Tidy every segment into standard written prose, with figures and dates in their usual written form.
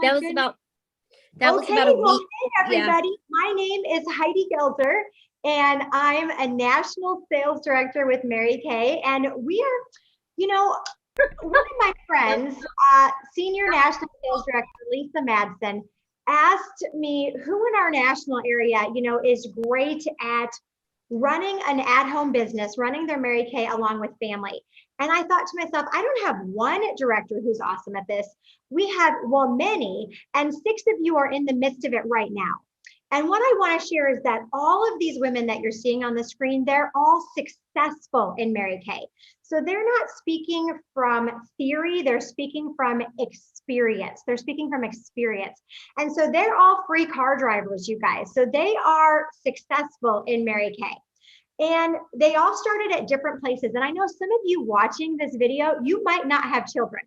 my That was goodness. about that was Okay, about a well, week. hey Yeah. everybody. My name is Heidi Gelzer, and I'm a national sales director with Mary Kay. And we are, one of my friends, senior national sales director Lisa Madsen, asked me who in our national area, is great at running an at-home business, running their Mary Kay along with family. And I thought to myself, I don't have one director who's awesome at this. We have, well, many, and 6 of you are in the midst of it right now. And what I want to share is that all of these women that you're seeing on the screen, they're all successful in Mary Kay. So they're not speaking from theory, they're speaking from experience. They're speaking from experience. And so they're all free car drivers, you guys. So they are successful in Mary Kay. And they all started at different places. And I know some of you watching this video, you might not have children.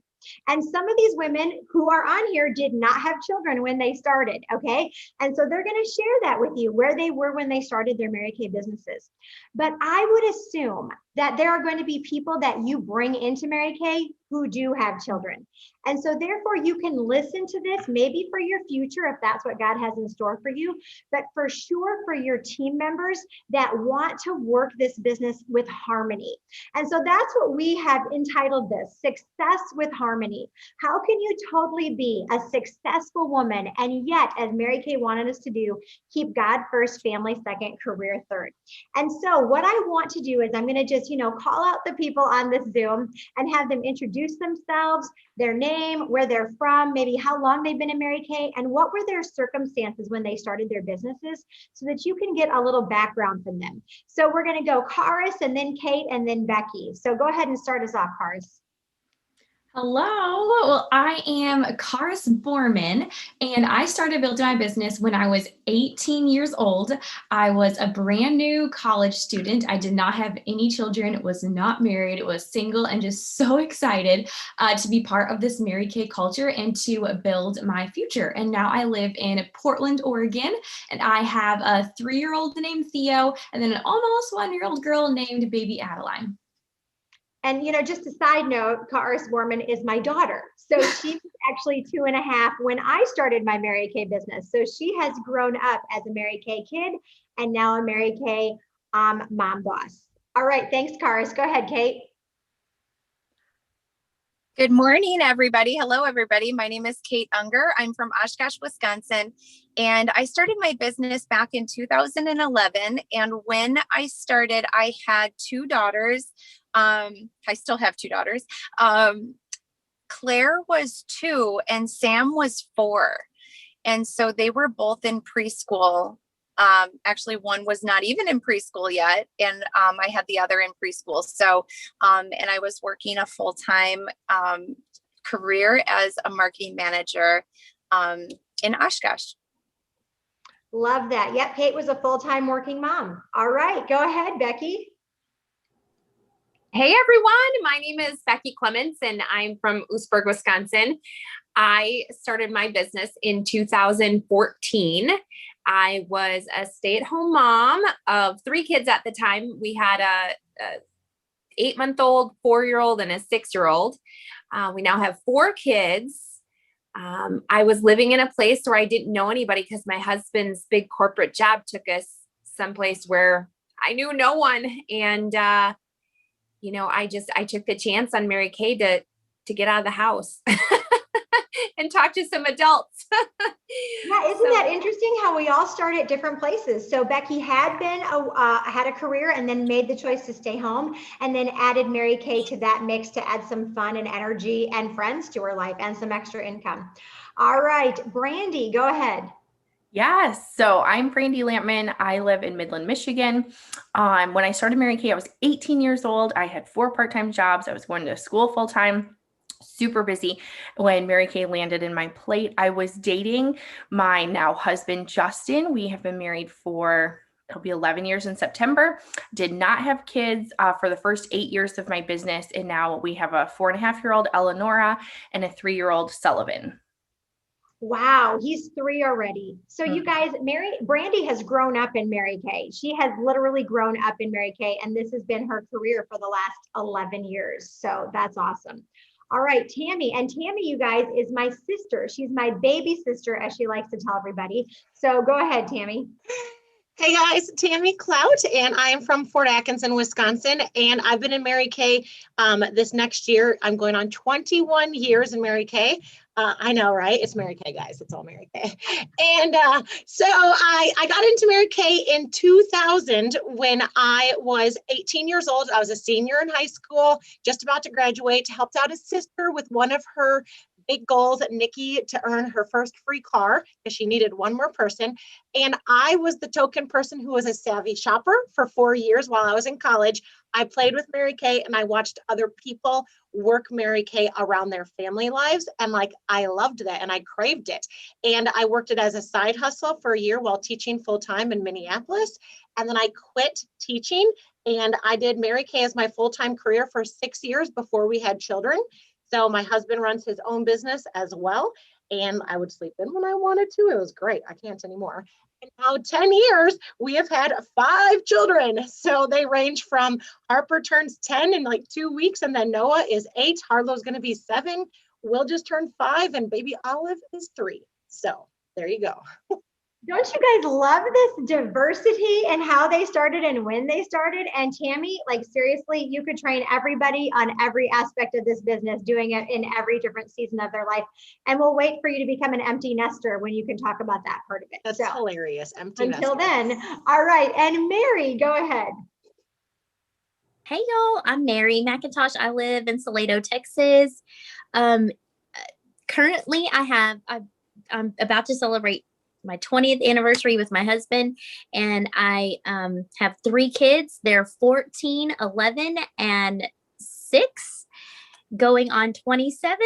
And some of these women who are on here did not have children when they started, okay? And so they're going to share that with you, where they were when they started their Mary Kay businesses. But I would assume that there are going to be people that you bring into Mary Kay who do have children. And so therefore you can listen to this, maybe for your future, if that's what God has in store for you, but for sure for your team members that want to work this business with harmony. And so that's what we have entitled this, Success with Harmony. How can you totally be a successful woman and yet, as Mary Kay wanted us to do, keep God first, family second, career third? And so what I want to do is I'm going to just, call out the people on this Zoom and have them introduce themselves, their name, where they're from, maybe how long they've been in Mary Kay, and what were their circumstances when they started their businesses, so that you can get a little background from them. So we're going to go Karis, and then Kate, and then Becky. So go ahead and start us off, Karis. Hello. Well, I am Karis Borman, and I started building my business when I was 18 years old. I was a brand new college student. I did not have any children, was not married, was single, and just so excited to be part of this Mary Kay culture and to build my future. And now I live in Portland, Oregon, and I have a 3-year-old named Theo, and then an almost 1-year-old girl named baby Adeline. And, just a side note, Karis Borman is my daughter. So she was actually 2.5 when I started my Mary Kay business. So she has grown up as a Mary Kay kid and now a Mary Kay mom boss. All right. Thanks, Karis. Go ahead, Kate. Good morning, everybody. Hello, everybody. My name is Kate Unger. I'm from Oshkosh, Wisconsin, and I started my business back in 2011. And when I started, I had 2 daughters. I still have 2 daughters. Claire was 2 and Sam was 4. And so they were both in preschool. Actually, one was not even in preschool yet. And I had the other in preschool. So, and I was working a full-time career as a marketing manager in Oshkosh. Love that. Yep, Kate was a full-time working mom. All right, go ahead, Becky. Hey everyone, my name is Becky Clements and I'm from Oostburg, Wisconsin. I started my business in 2014. I was a stay-at-home mom of 3 kids at the time. We had a 8-month-old, 4-year-old, and a 6-year-old. We now have 4 kids. I was living in a place where I didn't know anybody because my husband's big corporate job took us someplace where I knew no one. And I took the chance on Mary Kay to get out of the house and talk to some adults. Yeah, isn't that interesting how we all start at different places? So Becky had had a career and then made the choice to stay home, and then added Mary Kay to that mix to add some fun and energy and friends to her life and some extra income. All right, Brandy, go ahead. Yes. So I'm Brandy Lampman. I live in Midland, Michigan. When I started Mary Kay, I was 18 years old. I had 4 part-time jobs. I was going to school full-time, super busy. When Mary Kay landed in my plate, I was dating my now husband, Justin. We have been married for, it'll be 11 years in September. Did not have kids for the first 8 years of my business. And now we have a 4.5-year-old Eleonora and a 3-year-old Sullivan. Wow, he's 3 already. So you guys, Brandy has grown up in Mary Kay. She has literally grown up in Mary Kay, and this has been her career for the last 11 years. So that's awesome. All right, Tammy. And Tammy, you guys, is my sister. She's my baby sister, as she likes to tell everybody. So go ahead, Tammy. Hey guys, Tammy Clout, and I am from Fort Atkinson, Wisconsin, and I've been in Mary Kay this next year. I'm going on 21 years in Mary Kay. I know, right? It's Mary Kay, guys. It's all Mary Kay. And so I got into Mary Kay in 2000 when I was 18 years old. I was a senior in high school, just about to graduate, helped out a sister with one of her big goals, Nikki, to earn her first free car because she needed one more person. And I was the token person who was a savvy shopper for 4 years while I was in college. I played with Mary Kay and I watched other people work Mary Kay around their family lives. And like, I loved that and I craved it. And I worked it as a side hustle for a year while teaching full time in Minneapolis. And then I quit teaching and I did Mary Kay as my full-time career for 6 years before we had children. So my husband runs his own business as well. And I would sleep in when I wanted to. It was great. I can't anymore. And now 10 years, we have had 5 children. So they range from Harper turns 10 in like 2 weeks. And then Noah is 8. Harlow's going to be 7. Will just turn 5. And baby Olive is 3. So there you go. Don't you guys love this diversity and how they started and when they started? And Tammy, like seriously, you could train everybody on every aspect of this business, doing it in every different season of their life. And we'll wait for you to become an empty nester when you can talk about that part of it. That's hilarious. Empty until nester. then, all right. And Mary, go ahead. Hey y'all, I'm Mary McIntosh. I live in Salado, Texas. Currently, I'm about to celebrate my 20th anniversary with my husband, and I have 3 kids. They're 14, 11, and 6, going on 27.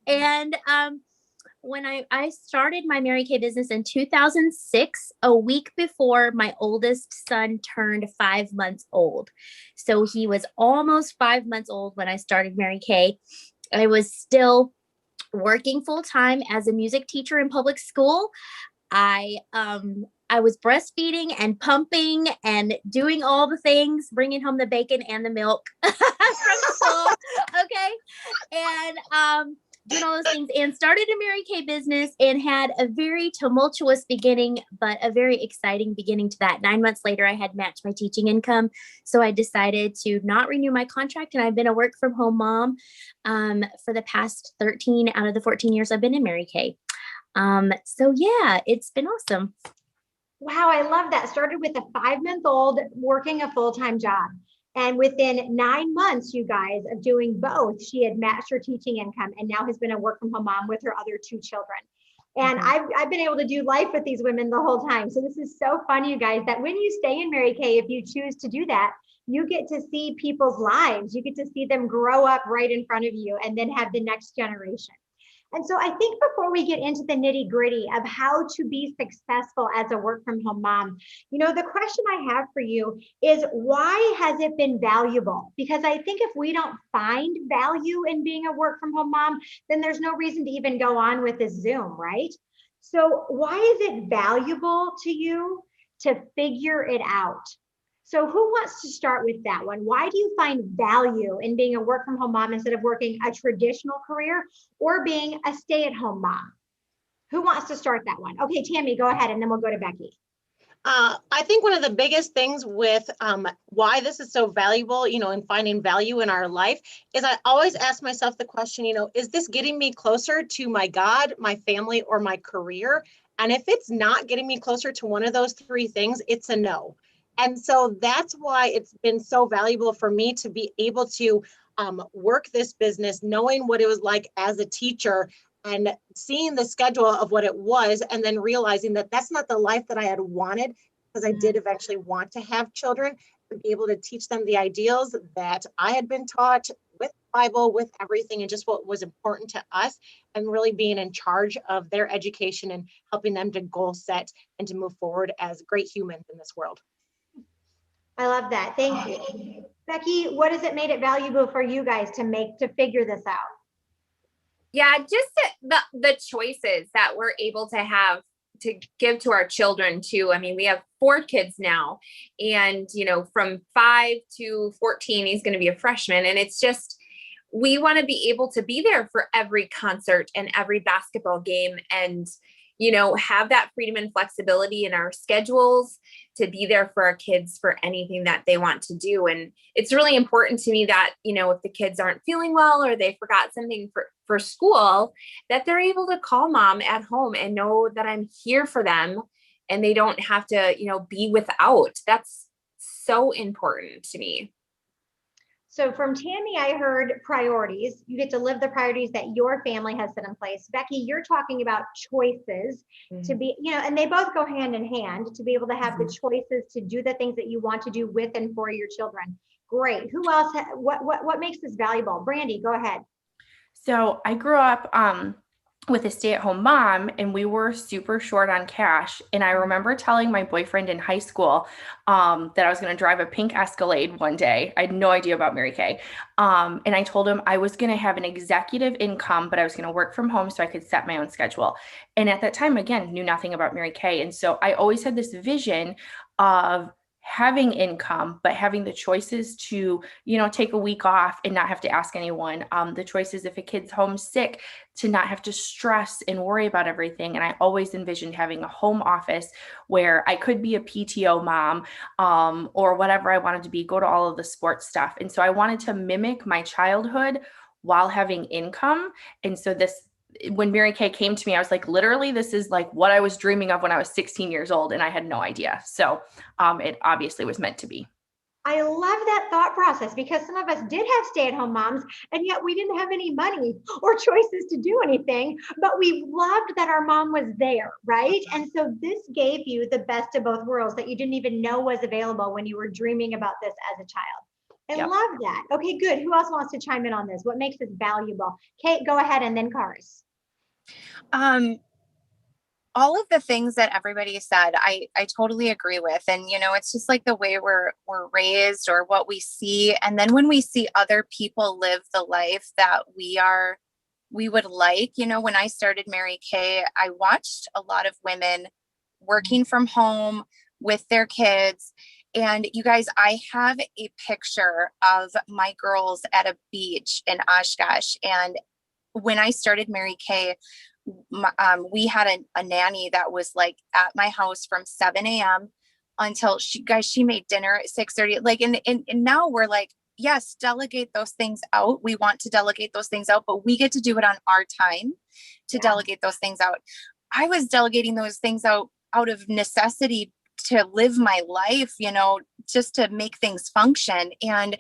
And when I started my Mary Kay business in 2006, a week before my oldest son turned 5 months old. So he was almost 5 months old when I started Mary Kay. I was still working full time as a music teacher in public school. I was breastfeeding and pumping and doing all the things, bringing home the bacon and the milk from school. Okay. And doing all those things, and started a Mary Kay business and had a very tumultuous beginning, but a very exciting beginning to that. 9 months later, I had matched my teaching income. So I decided to not renew my contract. And I've been a work from home mom for the past 13 out of the 14 years I've been in Mary Kay. So yeah, it's been awesome. Wow, I love that. Started with a 5-month-old working a full-time job. And within 9 months, you guys, of doing both, she had matched her teaching income and now has been a work from home mom with her other 2 children. And I've been able to do life with these women the whole time. So this is so fun, you guys, that when you stay in Mary Kay, if you choose to do that, you get to see people's lives. You get to see them grow up right in front of you and then have the next generation. And so I think before we get into the nitty gritty of how to be successful as a work from home mom, you know, the question I have for you is, why has it been valuable? Because I think if we don't find value in being a work from home mom, then there's no reason to even go on with this Zoom, right? So why is it valuable to you to figure it out? So who wants to start with that one? Why do you find value in being a work from home mom instead of working a traditional career or being a stay-at-home mom? Who wants to start that one? Okay, Tammy, go ahead, and then we'll go to Becky. I think one of the biggest things with why this is so valuable, you know, in finding value in our life is I always ask myself the question, you know, is this getting me closer to my God, my family, or my career? And if it's not getting me closer to one of those 3 things, it's a no. And so that's why it's been so valuable for me to be able to work this business, knowing what it was like as a teacher and seeing the schedule of what it was, and then realizing that that's not the life that I had wanted, because I did eventually want to have children, to be able to teach them the ideals that I had been taught with the Bible, with everything, and just what was important to us, and really being in charge of their education and helping them to goal set and to move forward as great humans in this world. I love that. Thank you. Becky, what has it made it valuable for you guys to figure this out? Yeah, just the choices that we're able to have to give to our children too. I mean, we have 4 kids now, and, you know, from 5 to 14, he's going to be a freshman. And it's just, we want to be able to be there for every concert and every basketball game and, have that freedom and flexibility in our schedules to be there for our kids for anything that they want to do. And it's really important to me that, if the kids aren't feeling well or they forgot something for school, that they're able to call mom at home and know that I'm here for them and they don't have to, be without. That's so important to me. So from Tammy, I heard priorities. You get to live the priorities that your family has set in place. Becky, you're talking about choices to be, and they both go hand in hand to be able to have the choices to do the things that you want to do with and for your children. Great. Who else? What makes this valuable? Brandy, go ahead. So I grew up with a stay-at-home mom, and we were super short on cash. And I remember telling my boyfriend in high school that I was going to drive a pink Escalade one day. I had no idea about Mary Kay. And I told him I was going to have an executive income, but I was going to work from home so I could set my own schedule. And at that time, again, knew nothing about Mary Kay. And so I always had this vision of having income, but having the choices to, take a week off and not have to ask anyone. The choices if a kid's homesick to not have to stress and worry about everything. And I always envisioned having a home office where I could be a PTO mom or whatever I wanted to be, go to all of the sports stuff. And so I wanted to mimic my childhood while having income. And so when Mary Kay came to me, I was like, literally, this is like what I was dreaming of when I was 16 years old, and I had no idea. So it obviously was meant to be. I love that thought process because some of us did have stay-at-home moms, and yet we didn't have any money or choices to do anything, but we loved that our mom was there, right? And so this gave you the best of both worlds that you didn't even know was available when you were dreaming about this as a child. I love that. Okay, good. Who else wants to chime in on this? What makes this valuable? Kate, go ahead, and then Karis. All of the things that everybody said, I totally agree with. And, it's just like the way we're raised or what we see. And then when we see other people live the life that we would like, when I started Mary Kay, I watched a lot of women working from home with their kids. And you guys, I have a picture of my girls at a beach in Oshkosh. And when I started Mary Kay, we had a nanny that was like at my house from 7 a.m. until she made dinner at 6:30. Like, and now we're like, yes, delegate those things out. We want to delegate those things out, but we get to do it on our time to delegate those things out. I was delegating those things out of necessity to live my life, just to make things function. And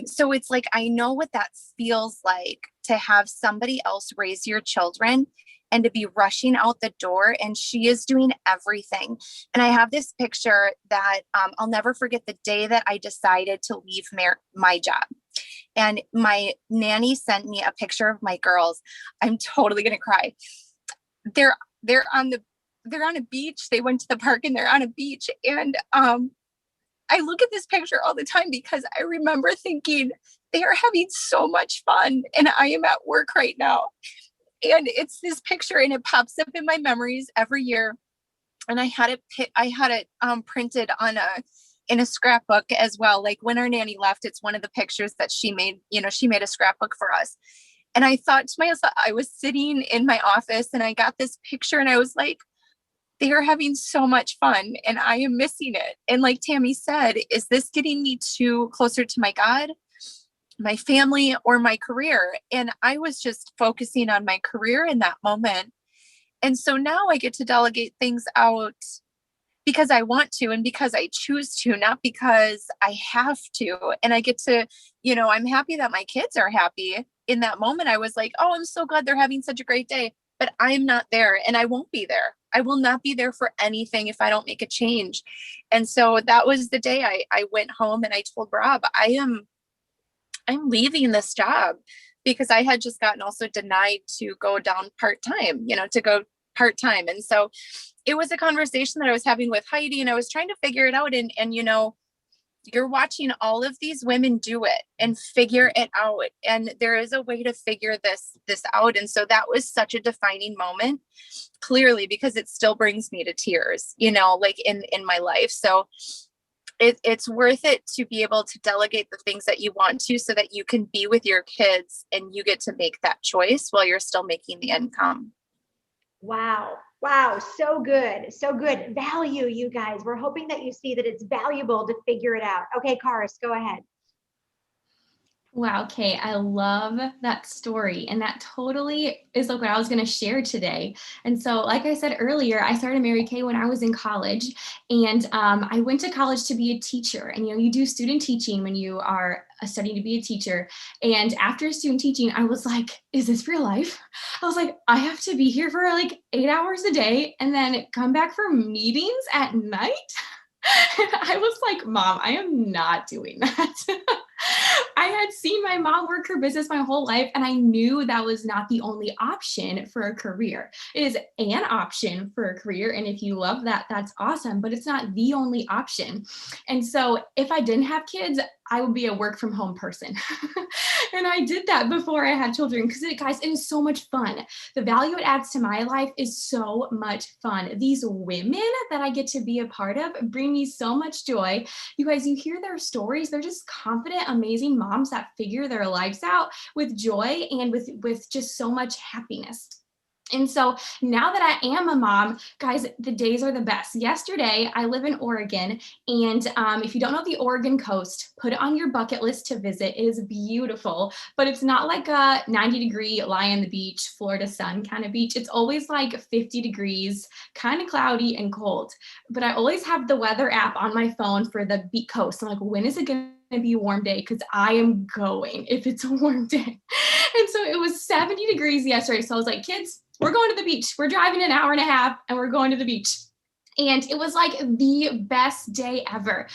so it's like, I know what that feels like to have somebody else raise your children and to be rushing out the door, and she is doing everything. And I have this picture that I'll never forget the day that I decided to leave my job. And my nanny sent me a picture of my girls. I'm totally going to cry. They're on a beach. They went to the park and they're on a beach. And I look at this picture all the time because I remember thinking they are having so much fun and I am at work right now. And it's this picture and it pops up in my memories every year. And I had it printed in a scrapbook as well. Like when our nanny left, it's one of the pictures that she made, she made a scrapbook for us. And I thought to myself, I was sitting in my office and I got this picture and I was like, they are having so much fun and I am missing it. And like Tammy said, is this getting me closer to my God, my family, or my career? And I was just focusing on my career in that moment. And so now I get to delegate things out because I want to and because I choose to, not because I have to. And I get to, I'm happy that my kids are happy. In that moment, I was like, oh, I'm so glad they're having such a great day, but I'm not there and I won't be there. I will not be there for anything if I don't make a change. And so that was the day I went home and I told Rob, I'm leaving this job because I had just gotten also denied to go down part-time, to go part-time. And so it was a conversation that I was having with Heidi and I was trying to figure it out. And you're watching all of these women do it and figure it out. And there is a way to figure this out. And so that was such a defining moment, clearly, because it still brings me to tears, like in my life. So it's worth it to be able to delegate the things that you want to so that you can be with your kids and you get to make that choice while you're still making the income. Wow. Wow. So good. So good. Value, you guys. We're hoping that you see that it's valuable to figure it out. Okay, Karis, go ahead. Wow, Kate, I love that story. And that totally is like what I was going to share today. And so, like I said earlier, I started Mary Kay when I was in college. And I went to college to be a teacher. And, you do student teaching when you are studying to be a teacher. And after student teaching, I was like, is this real life? I was like, I have to be here for like 8 hours a day and then come back for meetings at night. And I was like, Mom, I am not doing that. I had seen my mom work her business my whole life, and I knew that was not the only option for a career. It is an option for a career, and if you love that, that's awesome, but it's not the only option. And so if I didn't have kids, I would be a work from home person. And I did that before I had children because guys, it is so much fun. The value it adds to my life is so much fun. These women that I get to be a part of bring me so much joy. You guys, you hear their stories. They're just confident, amazing moms that figure their lives out with joy and with just so much happiness. And so now that I am a mom, guys, the days are the best. Yesterday, I live in Oregon, and if you don't know the Oregon coast, put it on your bucket list to visit. It is beautiful, but it's not like a 90-degree lie on the beach, Florida sun kind of beach. It's always like 50 degrees, kind of cloudy and cold. But I always have the weather app on my phone for the beach coast. I'm like, when is it going to be a warm day? Because I am going if it's a warm day. And so it was 70 degrees yesterday. So I was like, kids, we're going to the beach. We're driving an hour and a half and we're going to the beach. And it was like the best day ever.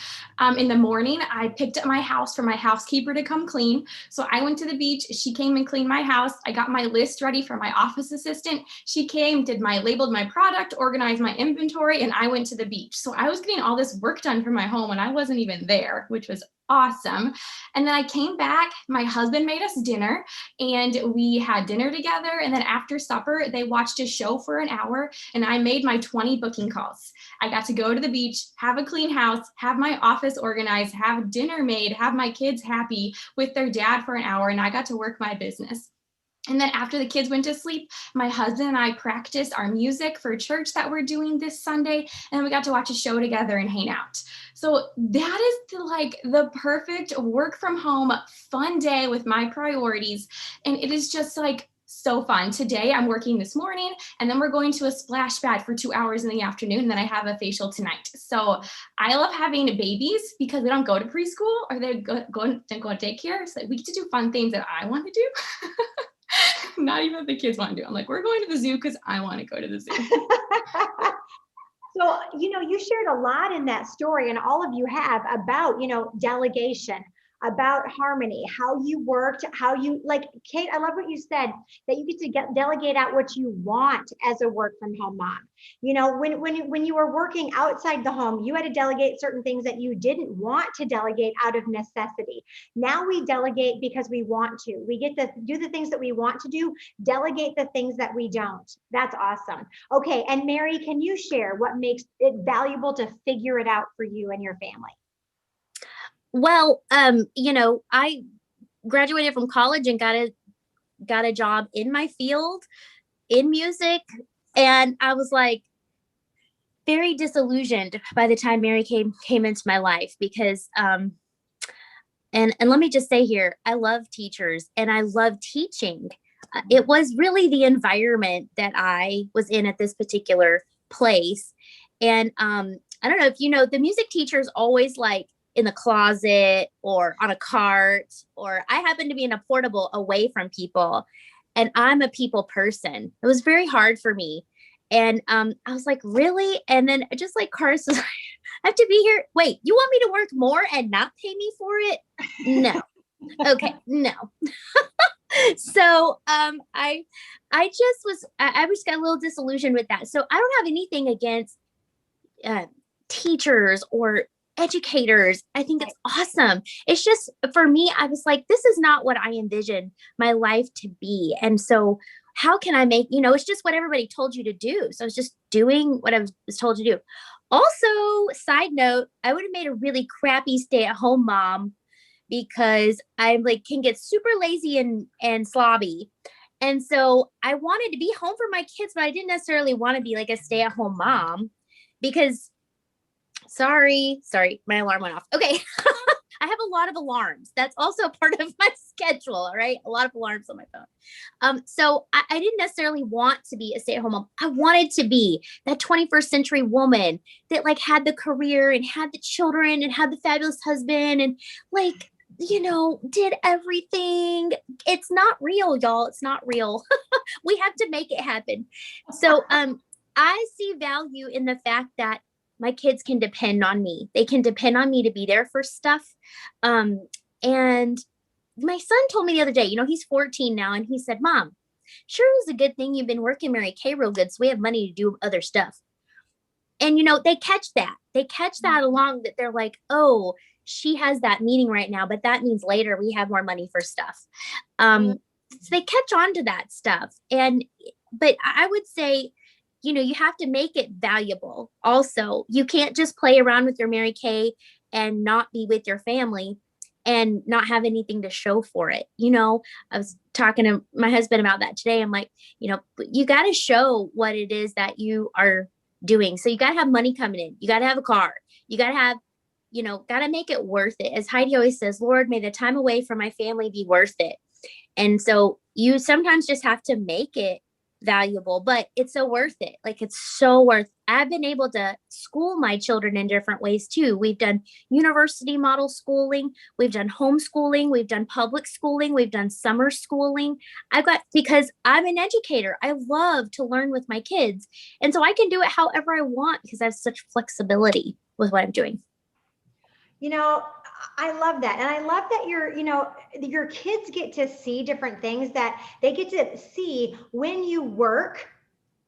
In the morning, I picked up my house for my housekeeper to come clean. So I went to the beach. She came and cleaned my house. I got my list ready for my office assistant. She came, labeled my product, organized my inventory, and I went to the beach. So I was getting all this work done for my home when I wasn't even there, which was awesome. And then I came back, my husband made us dinner and we had dinner together. And then after supper, they watched a show for an hour and I made my 20 booking calls. I got to go to the beach, have a clean house, have my office organized, have dinner made, have my kids happy with their dad for an hour. And I got to work my business. And then after the kids went to sleep, my husband and I practiced our music for church that we're doing this Sunday. And then we got to watch a show together and hang out. So that is the perfect work from home fun day with my priorities. And it is just like so fun. Today I'm working this morning and then we're going to a splash pad for 2 hours in the afternoon. And then I have a facial tonight. So I love having babies because they don't go to preschool or they go to daycare. So we get to do fun things that I want to do. Not even the kids want to do. I'm like, we're going to the zoo because I want to go to the zoo. So, you shared a lot in that story, and all of you have about, delegation, about harmony, how you worked, how you, like, Kate, I love what you said, that you get to delegate out what you want as a work from home mom. When you were working outside the home, you had to delegate certain things that you didn't want to delegate out of necessity. Now we delegate because we want to. We get to do the things that we want to do, delegate the things that we don't. That's awesome. Okay, and Mary, can you share what makes it valuable to figure it out for you and your family? Well, I graduated from college and got a job in my field in music. And I was like very disillusioned by the time Mary came into my life because, and let me just say here, I love teachers and I love teaching. It was really the environment that I was in at this particular place. And I don't know if you know, the music teachers always like in the closet or on a cart, or I happen to be in a portable away from people. And I'm a people person. It was very hard for me. And I was like, really? And then just like Karis was like, I have to be here. Wait, you want me to work more and not pay me for it? No. Okay, no. So I just got a little disillusioned with that. So I don't have anything against teachers or educators. I think it's awesome. It's just for me, I was like, this is not what I envisioned my life to be. And so how can I make, it's just what everybody told you to do. So I was just doing what I was told to do. Also, side note, I would have made a really crappy stay-at-home mom because I like can get super lazy and slobby. And so I wanted to be home for my kids, but I didn't necessarily want to be like a stay-at-home mom because sorry, my alarm went off. Okay. I have a lot of alarms. That's also part of my schedule. All right. A lot of alarms on my phone. So I didn't necessarily want to be a stay-at-home mom. I wanted to be that 21st century woman that like had the career and had the children and had the fabulous husband and like, you know, did everything. It's not real, y'all. It's not real. We have to make it happen. So I see value in the fact that my kids can depend on me. They can depend on me to be there for stuff. And my son told me the other day, you know, he's 14 now, and he said, Mom, sure it was a good thing you've been working Mary Kay real good, so we have money to do other stuff. And, you know, they catch that. They catch that along that they're like, oh, she has that meeting right now, but that means later we have more money for stuff. So they catch on to that stuff. But I would say, you know, you have to make it valuable. Also, you can't just play around with your Mary Kay and not be with your family and not have anything to show for it. You know, I was talking to my husband about that today. I'm like, you know, you got to show what it is that you are doing. So you got to have money coming in. You got to have a car. You got to have, you know, got to make it worth it. As Heidi always says, Lord, may the time away from my family be worth it. And so you sometimes just have to make it valuable, but it's so worth it. Like it's so worth. I've been able to school my children in different ways too. We've done university model schooling, we've done homeschooling, we've done public schooling, we've done summer schooling. Because I'm an educator, I love to learn with my kids. And so I can do it however I want because I have such flexibility with what I'm doing. You know, I love that. And I love that your kids get to see different things, that they get to see when you work,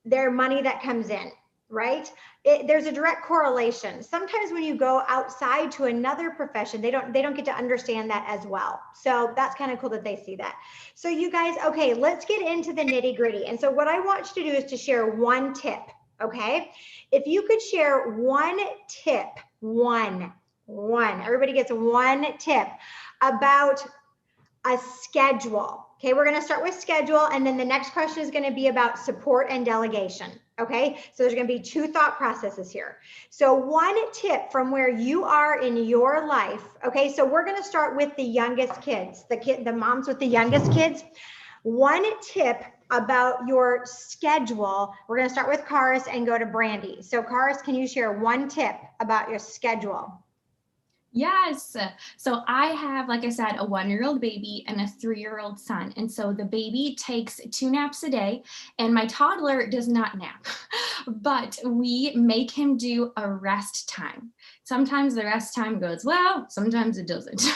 their money that comes in, right? There's a direct correlation. Sometimes when you go outside to another profession, they don't get to understand that as well. So that's kind of cool that they see that. So you guys, okay, let's get into the nitty gritty. And so what I want you to do is to share one tip, okay? If you could share one tip, one, everybody gets one tip about a schedule. Okay, we're going to start with schedule, and then the next question is going to be about support and delegation. Okay, so there's going to be two thought processes here. So one tip from where you are in your life. Okay, so we're going to start with the youngest kids, the moms with the youngest kids. One tip about your schedule. We're going to start with Karis and go to Brandy. So Karis, can you share one tip about your schedule? Yes. So I have, like I said, a 1-year-old baby and a 3-year-old son. And so the baby takes 2 naps a day and my toddler does not nap, but we make him do a rest time. Sometimes the rest time goes well, sometimes it doesn't.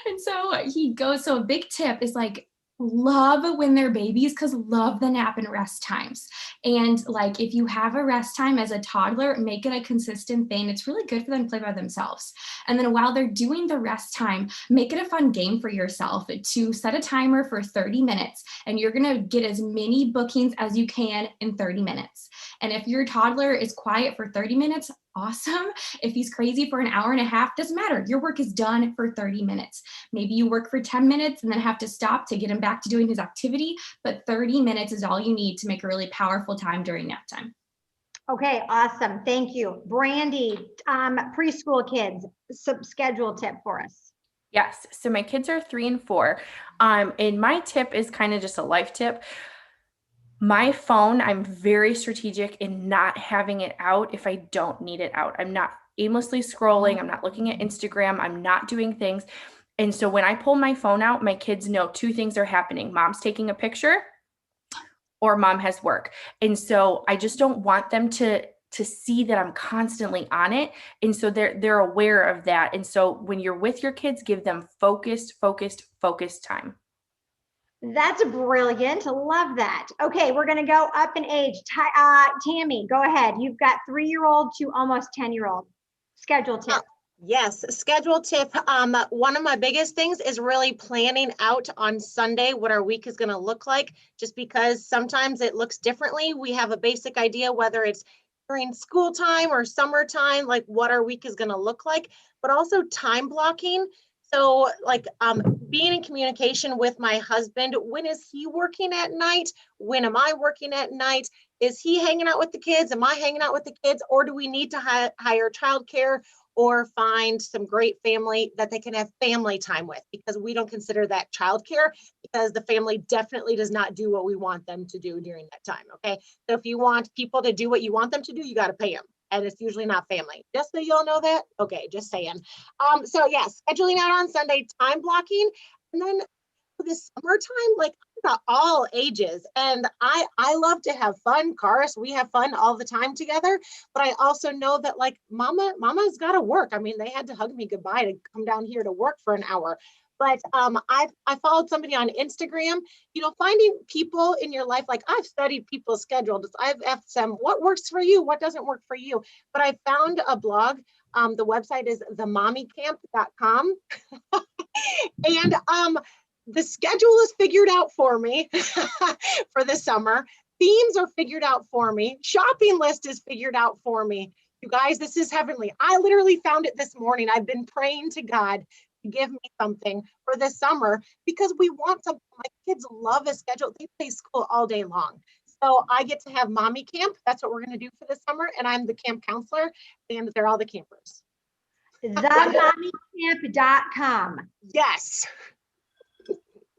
And so he goes, so a big tip is like, love when they're babies, because love the nap and rest times. And like if you have a rest time as a toddler, make it a consistent thing. It's really good for them to play by themselves. And then while they're doing the rest time, make it a fun game for yourself to set a timer for 30 minutes. And you're going to get as many bookings as you can in 30 minutes. And if your toddler is quiet for 30 minutes, awesome. If he's crazy for an hour and a half, doesn't matter. Your work is done for 30 minutes. Maybe you work for 10 minutes and then have to stop to get him back to doing his activity, but 30 minutes is all you need to make a really powerful time during nap time. Okay, awesome. Thank you. Brandy, preschool kids, some schedule tip for us. Yes. So my kids are 3 and 4. And my tip is kind of just a life tip. My phone, I'm very strategic in not having it out if I don't need it out. I'm not aimlessly scrolling. I'm not looking at Instagram. I'm not doing things. And so when I pull my phone out, my kids know 2 things are happening. Mom's taking a picture or mom has work. And so I just don't want them to see that I'm constantly on it. And so they're aware of that. And so when you're with your kids, give them focused time. That's brilliant. Love that. Okay, we're going to go up in age. Tammy, go ahead. You've got 3-year-old to almost 10-year-old. Schedule tip. Yes, schedule tip. One of my biggest things is really planning out on Sunday what our week is going to look like, just because sometimes it looks differently. We have a basic idea whether it's during school time or summertime, like what our week is going to look like, but also time blocking. So like being in communication with my husband, when is he working at night? When am I working at night? Is he hanging out with the kids? Am I hanging out with the kids? Or do we need to hire childcare or find some great family that they can have family time with? Because we don't consider that childcare, because the family definitely does not do what we want them to do during that time. Okay. So if you want people to do what you want them to do, you got to pay them. And it's usually not family. Just so y'all know that. Okay, just saying. So yeah, scheduling out on Sunday, time blocking, and then for the summertime, like I've got all ages, and I love to have fun. Karis, we have fun all the time together. But I also know that like Mama's got to work. I mean, they had to hug me goodbye to come down here to work for an hour. But I followed somebody on Instagram, finding people in your life, like I've studied people's schedules. I've asked them, what works for you? What doesn't work for you? But I found a blog. The website is themommycamp.com. And the schedule is figured out for me for the summer. Themes are figured out for me. Shopping list is figured out for me. You guys, this is heavenly. I literally found it this morning. I've been praying to God give me something for this summer because we want something. My kids love a schedule. They play school all day long. So I get to have mommy camp. That's what we're going to do for the summer. And I'm the camp counselor and they're all the campers. Themommycamp.com. Yes.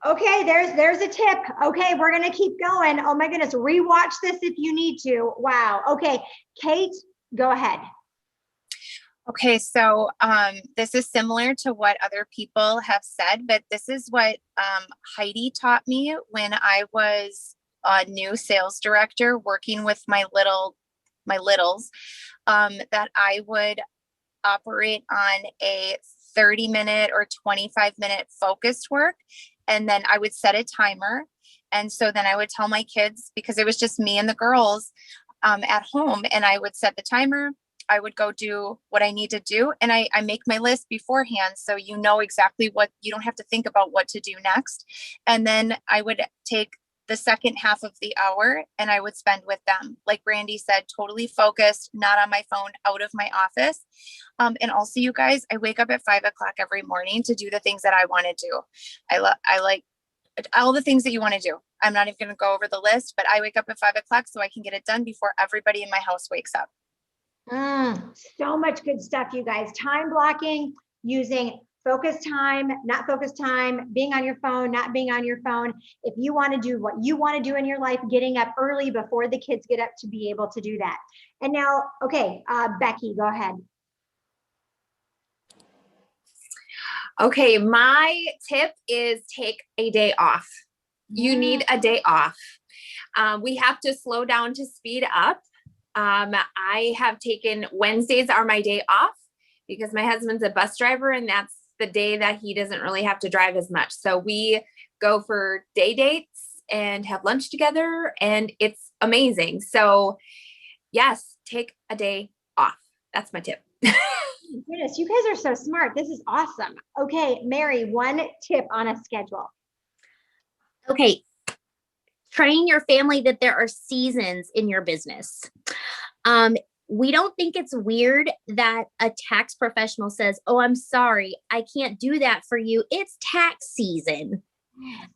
Okay, there's a tip. Okay, we're going to keep going. Oh my goodness. Rewatch this if you need to. Wow. Okay, Kate, go ahead. Okay, so this is similar to what other people have said, but this is what Heidi taught me when I was a new sales director working with my littles, that I would operate on a 30-minute or 25-minute focused work. And then I would set a timer. And so then I would tell my kids, because it was just me and the girls at home, and I would set the timer. I would go do what I need to do. And I make my list beforehand. So you know exactly what, you don't have to think about what to do next. And then I would take the second half of the hour and I would spend with them. Like Brandy said, totally focused, not on my phone, out of my office. And also you guys, I wake up at 5 o'clock every morning to do the things that I want to do. I like all the things that you want to do. I'm not even going to go over the list, but I wake up at 5 o'clock so I can get it done before everybody in my house wakes up. So much good stuff, you guys. Time blocking, using focus time, not focus time, being on your phone, not being on your phone. If you want to do what you want to do in your life, getting up early before the kids get up to be able to do that. And now, okay, Becky, go ahead. Okay, my tip is take a day off. You need a day off. We have to slow down to speed up. I have taken Wednesdays are my day off because my husband's a bus driver and that's the day that he doesn't really have to drive as much. So we go for day dates and have lunch together and it's amazing. So yes, take a day off. That's my tip. Goodness, you guys are so smart. This is awesome. Okay, Mary, one tip on a schedule. Okay. Train your family that there are seasons in your business. We don't think it's weird that a tax professional says, oh, I'm sorry, I can't do that for you. It's tax season.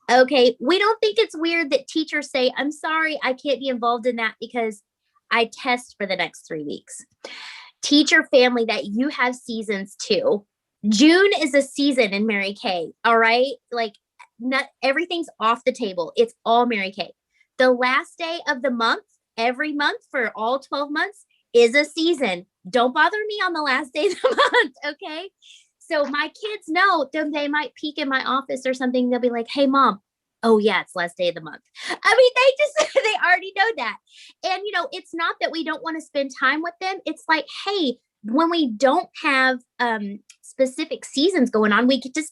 Okay. We don't think it's weird that teachers say, I'm sorry, I can't be involved in that because I test for the next 3 weeks. Teach your family that you have seasons too. June is a season in Mary Kay. All right. Like, not everything's off the table. It's all Mary Kay. The last day of the month, every month for all 12 months is a season. Don't bother me on the last day of the month. Okay. So my kids know that they might peek in my office or something. They'll be like, hey mom, oh yeah, it's last day of the month. I mean, they already know that. And it's not that we don't want to spend time with them. It's like, hey, when we don't have specific seasons going on, we get to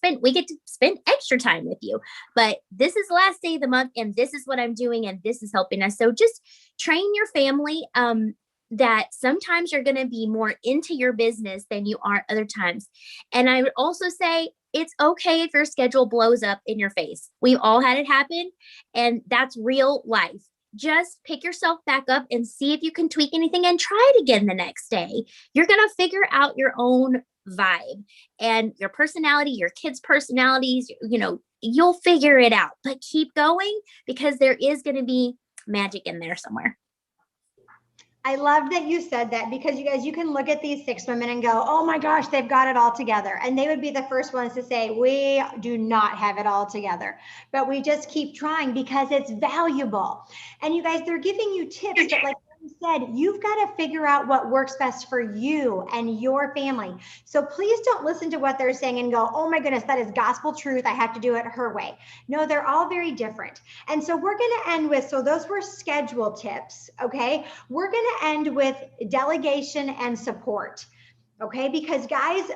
spend extra time with you. But this is the last day of the month and this is what I'm doing and this is helping us. So just train your family that sometimes you're going to be more into your business than you are other times. And I would also say it's okay if your schedule blows up in your face. We've all had it happen and that's real life. just pick yourself back up and see if you can tweak anything and try it again the next day. You're going to figure out your own vibe and your personality, your kids' personalities, you'll figure it out, but keep going because there is going to be magic in there somewhere. I love that you said that because you guys, you can look at these 6 women and go, oh my gosh, they've got it all together. And they would be the first ones to say, we do not have it all together, but we just keep trying because it's valuable. And you guys, they're giving you tips that, like you said, you've got to figure out what works best for you and your family. So please don't listen to what they're saying and go, oh my goodness, that is gospel truth. I have to do it her way. No, they're all very different. And so we're going to end with, so those were schedule tips. Okay. We're going to end with delegation and support. Okay. Because guys,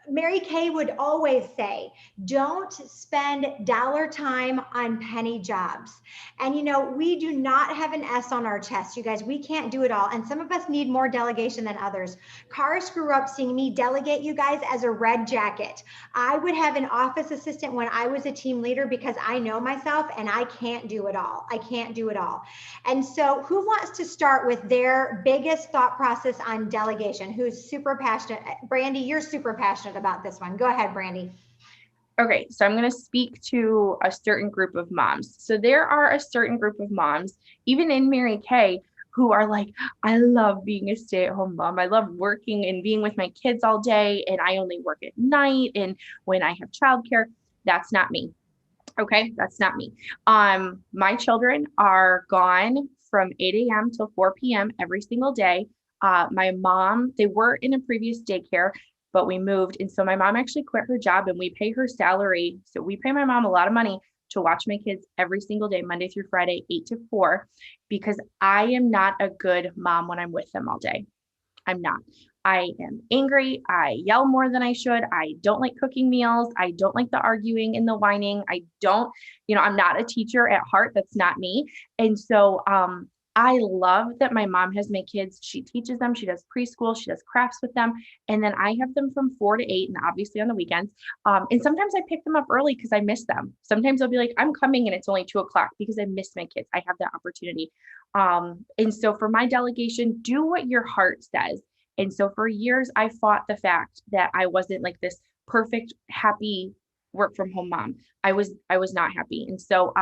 Mary Kay would always say, don't spend dollar time on penny jobs. And we do not have an S on our chest, you guys. We can't do it all. And some of us need more delegation than others. Karis grew up seeing me delegate, you guys, as a red jacket. I would have an office assistant when I was a team leader because I know myself and I can't do it all. I can't do it all. And so who wants to start with their biggest thought process on delegation? Who's super passionate? Brandy, you're super passionate about this one. Go ahead, Brandy. Okay, so I'm going to speak to a certain group of moms. So there are a certain group of moms, even in Mary Kay, who are like, I love being a stay-at-home mom. I love working and being with my kids all day, and I only work at night and when I have childcare. That's not me. Okay, that's not me. My children are gone from 8 a.m. till 4 p.m. every single day. My mom, they were in a previous daycare, but we moved. And so my mom actually quit her job and we pay her salary. So we pay my mom a lot of money to watch my kids every single day, Monday through Friday, 8 to 4, because I am not a good mom when I'm with them all day. I'm not. I am angry. I yell more than I should. I don't like cooking meals. I don't like the arguing and the whining. I don't, I'm not a teacher at heart. That's not me. And so, I love that my mom has my kids. She teaches them. She does preschool. She does crafts with them. And then I have them from 4 to 8 and obviously on the weekends. And sometimes I pick them up early because I miss them. Sometimes I'll be like, I'm coming and it's only 2 o'clock because I miss my kids. I have that opportunity. And so for my delegation, do what your heart says. And so for years, I fought the fact that I wasn't like this perfect, happy work from home mom. I was not happy. And so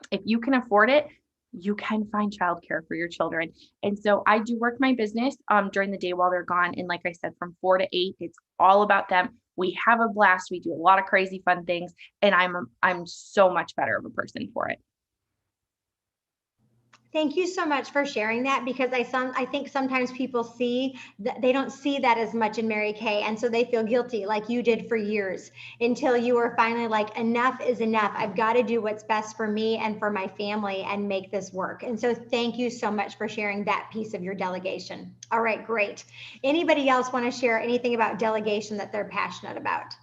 if you can afford it, you can find childcare for your children. And so I do work my business during the day while they're gone. And like I said, from 4 to 8, it's all about them. We have a blast. We do a lot of crazy fun things. And I'm so much better of a person for it. Thank you so much for sharing that, because I think sometimes people see that they don't see that as much in Mary Kay, and so they feel guilty like you did for years until you were finally like, enough is enough. I've got to do what's best for me and for my family and make this work. And so thank you so much for sharing that piece of your delegation. All right, great. Anybody else want to share anything about delegation that they're passionate about?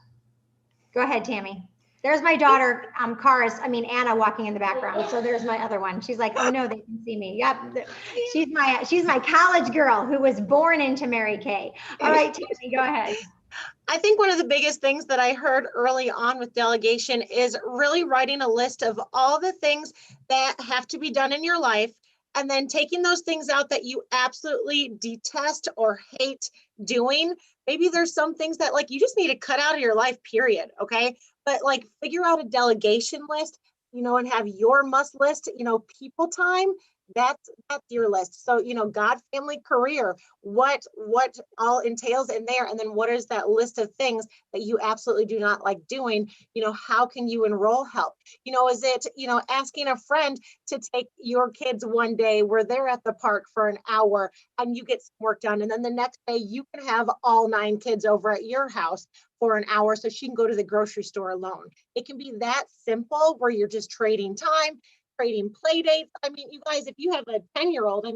Go ahead, Tammy. There's my daughter, Anna, walking in the background. So there's my other one. She's like, oh no, they can see me. Yep. She's my college girl who was born into Mary Kay. All right, Tammy, go ahead. I think one of the biggest things that I heard early on with delegation is really writing a list of all the things that have to be done in your life, and then taking those things out that you absolutely detest or hate doing. Maybe there's some things that like you just need to cut out of your life, period. Okay. But like figure out a delegation list, and have your must list, people time. That's your list. So, God, family, career, what all entails in there. And then what is that list of things that you absolutely do not like doing? How can you enroll help? Is it, asking a friend to take your kids one day where they're at the park for an hour and you get some work done. And then the next day you can have all 9 kids over at your house for an hour so she can go to the grocery store alone. It can be that simple where you're just trading time, trading play dates. You guys, if you have a 10-year-old,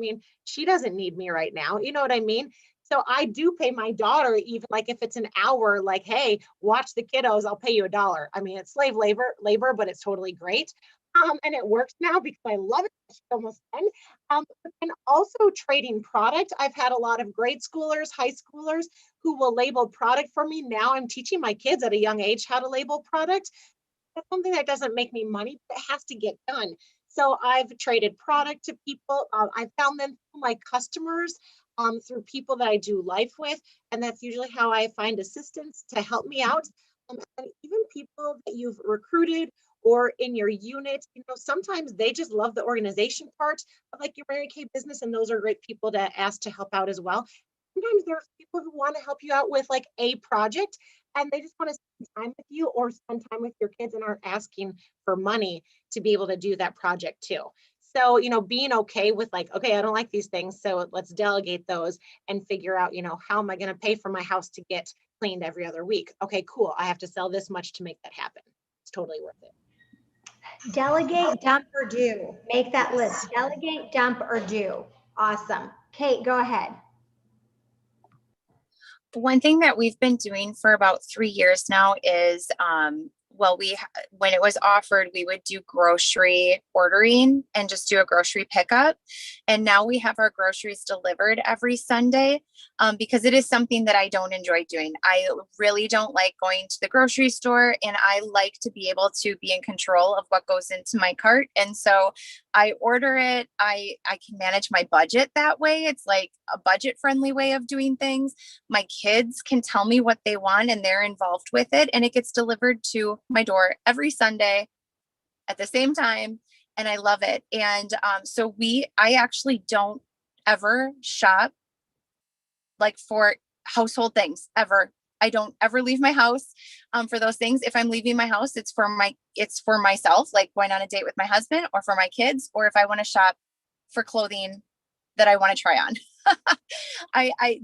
she doesn't need me right now. You know what I mean? So I do pay my daughter, even like if it's an hour, like, hey, watch the kiddos, I'll pay you $1. It's slave labor, but it's totally great. And it works now because I love it. She's almost 10. And also trading product. I've had a lot of grade schoolers, high schoolers who will label product for me. Now I'm teaching my kids at a young age how to label product. That's something that doesn't make me money, but it has to get done. So I've traded product to people. I found them through my customers, through people that I do life with. And that's usually how I find assistants to help me out. And even people that you've recruited or in your unit, sometimes they just love the organization part of like your Mary Kay business. And those are great people to ask to help out as well. Sometimes there's people who want to help you out with like a project and they just want to spend time with you or spend time with your kids and aren't asking for money to be able to do that project too. So, being okay with like, okay, I don't like these things, so let's delegate those and figure out, how am I going to pay for my house to get cleaned every other week? Okay, cool. I have to sell this much to make that happen. It's totally worth it. Delegate, dump, or do. Make that list. Delegate, dump, or do. Awesome. Kate, go ahead. One thing that we've been doing for about 3 years now is, when it was offered, we would do grocery ordering and just do a grocery pickup. And now we have our groceries delivered every Sunday, because it is something that I don't enjoy doing. I really don't like going to the grocery store, and I like to be able to be in control of what goes into my cart. And so I order it. I can manage my budget that way. It's like a budget friendly way of doing things. My kids can tell me what they want and they're involved with it, and it gets delivered to my door every Sunday at the same time. And I love it. And I actually don't ever shop like for household things ever. I don't ever leave my house for those things. If I'm leaving my house, it's for myself, like going on a date with my husband, or for my kids, or if I want to shop for clothing that I want to try on.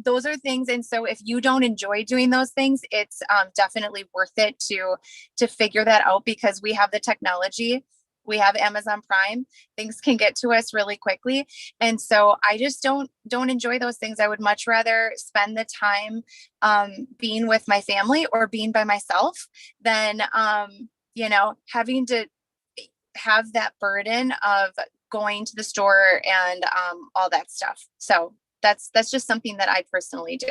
Those are things. And so if you don't enjoy doing those things, it's definitely worth it to figure that out, because we have the technology. We have Amazon Prime. Things can get to us really quickly. And so I just don't enjoy those things. I would much rather spend the time being with my family or being by myself than, having to have that burden of going to the store and all that stuff. So that's just something that I personally do.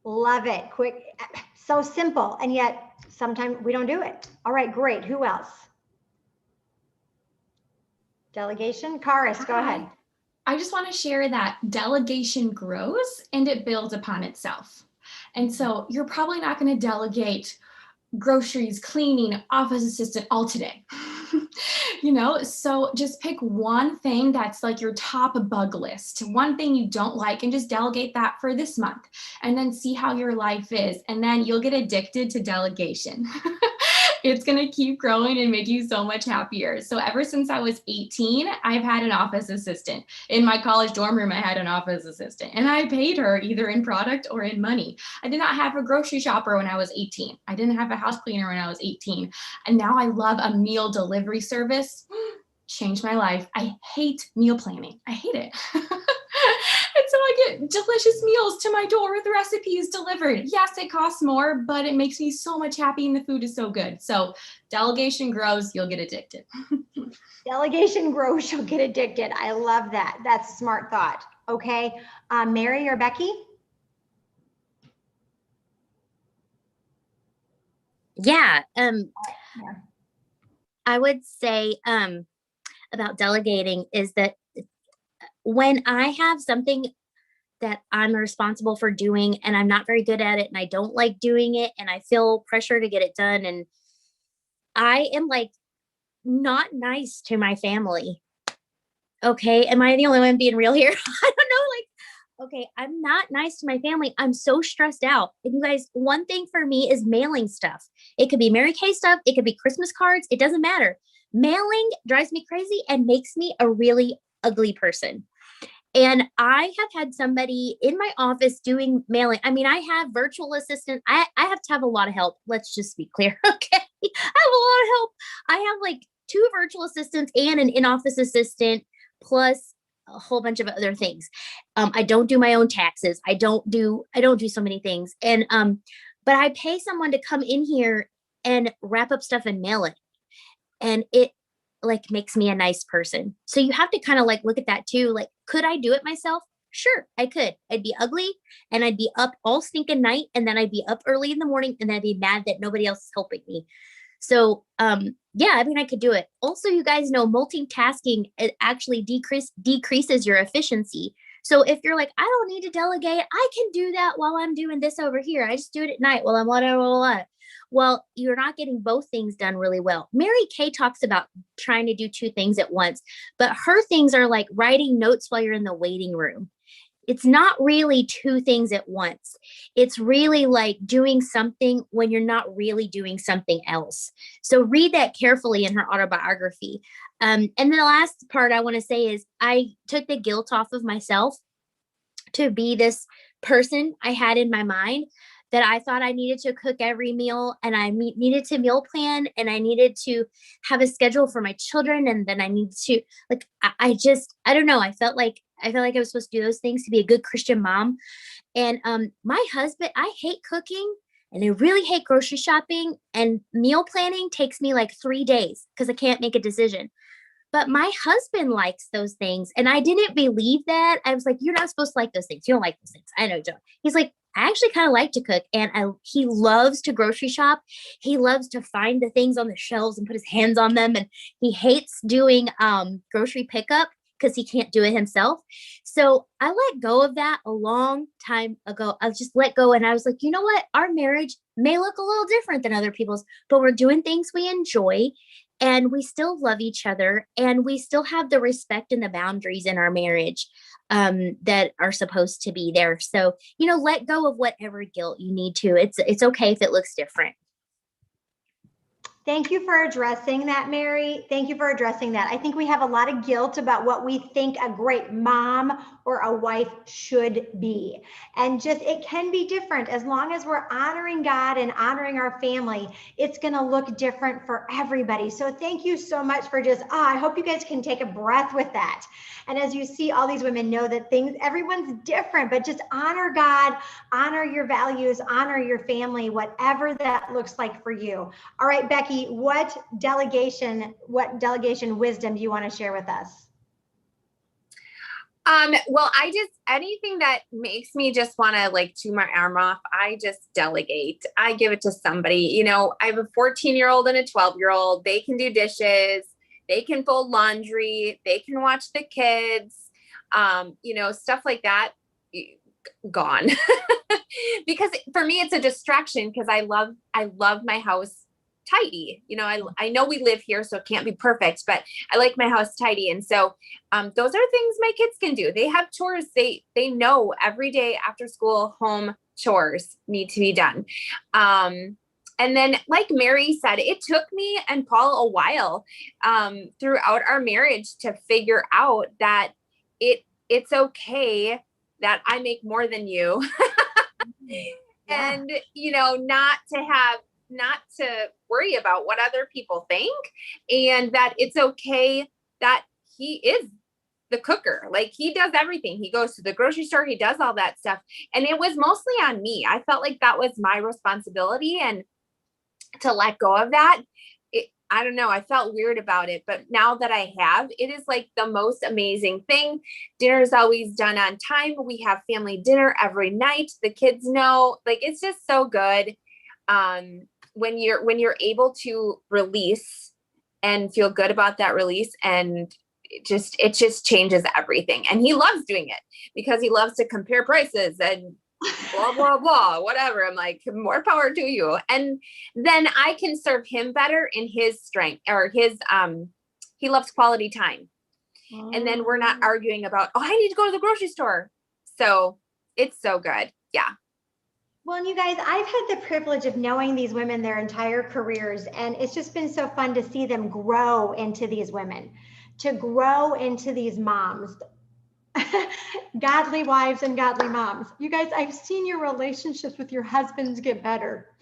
Love it. Quick, so simple, and yet sometimes we don't do it. All right, great. Who else? Delegation. Karis, go ahead. I just want to share that delegation grows and it builds upon itself. And so you're probably not going to delegate groceries, cleaning, office assistant all today. So just pick one thing that's like your top bug list, one thing you don't like, and just delegate that for this month, and then see how your life is. And then you'll get addicted to delegation. It's going to keep growing and make you so much happier. So ever since I was 18, I've had an office assistant. In my college dorm room, I had an office assistant, and I paid her either in product or in money. I did not have a grocery shopper when I was 18. I didn't have a house cleaner when I was 18. And now I love a meal delivery service. Changed my life. I hate meal planning. I hate it. And so I get delicious meals to my door with recipes delivered. Yes, it costs more, but it makes me so much happy and the food is so good. So delegation grows, you'll get addicted. Delegation grows, you'll get addicted. I love that. That's a smart thought. Okay. Mary or Becky? Yeah. I would say about delegating is that when I have something that I'm responsible for doing and I'm not very good at it and I don't like doing it and I feel pressure to get it done, and I am like not nice to my family. Okay. Am I the only one being real here? I don't know. Okay, I'm not nice to my family. I'm so stressed out. And you guys, one thing for me is mailing stuff. It could be Mary Kay stuff. It could be Christmas cards. It doesn't matter. Mailing drives me crazy and makes me a really ugly person. And I have had somebody in my office doing mailing. I mean, I have virtual assistant. I have to have a lot of help. Let's just be clear. Okay. I have a lot of help. I have like 2 virtual assistants and an in-office assistant, plus a whole bunch of other things. I don't do my own taxes. I don't do so many things. And, but I pay someone to come in here and wrap up stuff and mail it. And it like makes me a nice person. So you have to kind of like look at that too. Like, could I do it myself? Sure, I could. I'd be ugly and I'd be up all stinking night, and then I'd be up early in the morning, and then I'd be mad that nobody else is helping me. So yeah, I mean, I could do it. Also, you guys know multitasking, it actually decreases your efficiency. So if you're like, I don't need to delegate, I can do that while I'm doing this over here. I just do it at night while I'm whatever. Well, you're not getting both things done really well. Mary Kay talks about trying to do two things at once, but her things are like writing notes while you're in the waiting room. It's not really two things at once. It's really like doing something when you're not really doing something else. So read that carefully in her autobiography. And then the last part I want to say is I took the guilt off of myself to be this person I had in my mind that I thought I needed to cook every meal, and I needed to meal plan, and I needed to have a schedule for my children. And then I needed to like, I don't know. I felt like I was supposed to do those things to be a good Christian mom. And my husband, I hate cooking and I really hate grocery shopping, and meal planning takes me like 3 days because I can't make a decision. But my husband likes those things. And I didn't believe that. I was like, you're not supposed to like those things. You don't like those things. I know, Joe. He's like, I actually kind of like to cook. And he loves to grocery shop. He loves to find the things on the shelves and put his hands on them. And he hates doing grocery pickup because he can't do it himself. So I let go of that a long time ago. I just let go. And I was like, you know what? Our marriage may look a little different than other people's, but we're doing things we enjoy. And we still love each other, and we still have the respect and the boundaries in our marriage that are supposed to be there. So, let go of whatever guilt you need to. It's okay if it looks different. Thank you for addressing that, Mary. Thank you for addressing that. I think we have a lot of guilt about what we think a great mom or a wife should be. And just, it can be different as long as we're honoring God and honoring our family. It's going to look different for everybody. So thank you so much for just, I hope you guys can take a breath with that. And as you see, all these women know that everyone's different, but just honor God, honor your values, honor your family, whatever that looks like for you. All right, Becky, what delegation wisdom do you want to share with us? Well, anything that makes me just want to like chew my arm off, I just delegate. I give it to somebody. I have a 14-year-old and a 12-year-old. They can do dishes. They can fold laundry. They can watch the kids. Stuff like that. Gone. Because for me, it's a distraction because I love my house tidy. I know we live here, so it can't be perfect, but I like my house tidy. And so those are things my kids can do. They have chores. They know every day after school, home chores need to be done. And then, like Mary said, it took me and Paul a while throughout our marriage to figure out that it's okay that I make more than you. Yeah. And, not to worry about what other people think, and that it's okay that he is the cooker. Like, he does everything. He goes to the grocery store, he does all that stuff. And it was mostly on me. I felt like that was my responsibility, and to let go of that, I don't know, I felt weird about it, but now that I have, it is like the most amazing thing. Dinner is always done on time. We have family dinner every night. The kids know, like, it's just so good. When you're able to release and feel good about that release, and it just changes everything. And he loves doing it because he loves to compare prices and blah, blah, blah, whatever. I'm like, more power to you. And then I can serve him better in his strength, or he loves quality time. Oh. And then we're not arguing about, I need to go to the grocery store. So it's so good. Yeah. Well, and you guys, I've had the privilege of knowing these women their entire careers, and it's just been so fun to see them grow into these women, to grow into these moms, godly wives and godly moms. You guys, I've seen your relationships with your husbands get better.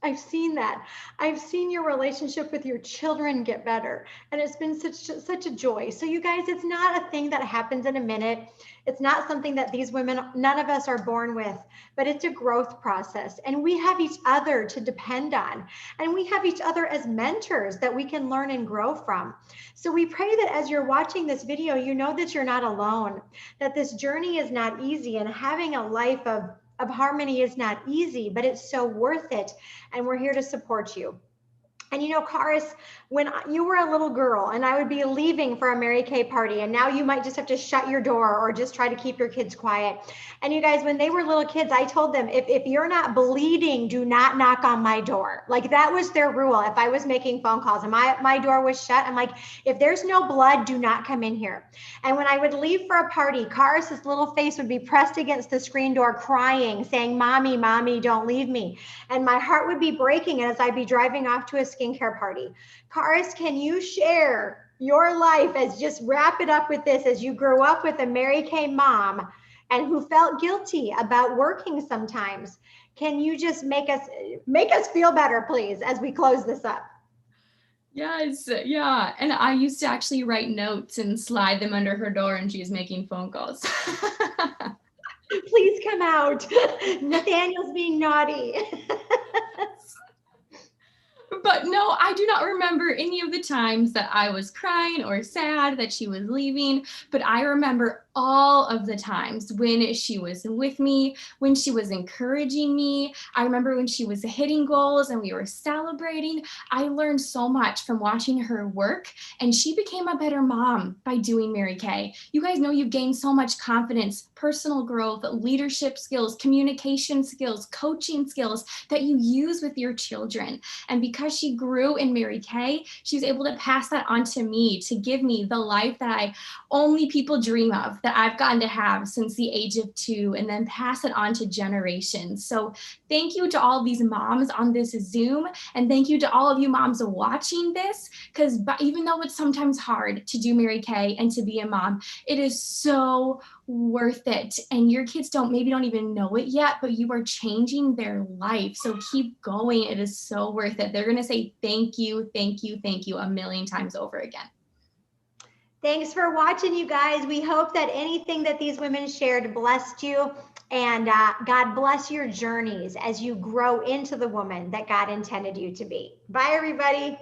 I've seen that. I've seen your relationship with your children get better. And it's been such a joy. So you guys, it's not a thing that happens in a minute. It's not something that these women, none of us are born with, but it's a growth process. And we have each other to depend on. And we have each other as mentors that we can learn and grow from. So we pray that as you're watching this video, you know that you're not alone, that this journey is not easy, and having a life of harmony is not easy, but it's so worth it. And we're here to support you. And you know, Karis, when you were a little girl and I would be leaving for a Mary Kay party, and now you might just have to shut your door or just try to keep your kids quiet. And you guys, when they were little kids, I told them, if you're not bleeding, do not knock on my door. Like that was their rule. If I was making phone calls and my door was shut, I'm like, if there's no blood, do not come in here. And when I would leave for a party, Karis's little face would be pressed against the screen door crying, saying, Mommy, Mommy, don't leave me. And my heart would be breaking as I'd be driving off to a skincare party. Karis, can you share your life, as just wrap it up with this, as you grew up with a Mary Kay mom and who felt guilty about working sometimes? Can you just make us feel better, please, as we close this up? Yes, yeah. And I used to actually write notes and slide them under her door and she was making phone calls. Please come out. Nathaniel's being naughty. But no, I do not remember any of the times that I was crying or sad that she was leaving, but I remember all of the times when she was with me, when she was encouraging me. I remember when she was hitting goals and we were celebrating. I learned so much from watching her work, and she became a better mom by doing Mary Kay. You guys know you've gained so much confidence, personal growth, leadership skills, communication skills, coaching skills that you use with your children. And because she grew in Mary Kay, she was able to pass that on to me, to give me the life that only people dream of, that I've gotten to have since the age of 2, and then pass it on to generations. So thank you to all of these moms on this Zoom, and thank you to all of you moms watching this, because even though it's sometimes hard to do Mary Kay and to be a mom, it is so worth it. And your kids maybe don't even know it yet, but you are changing their life. So keep going. It is so worth it. They're going to say thank you, thank you, thank you a million times over again. Thanks for watching, you guys. We hope that anything that these women shared blessed you, and God bless your journeys as you grow into the woman that God intended you to be. Bye, everybody.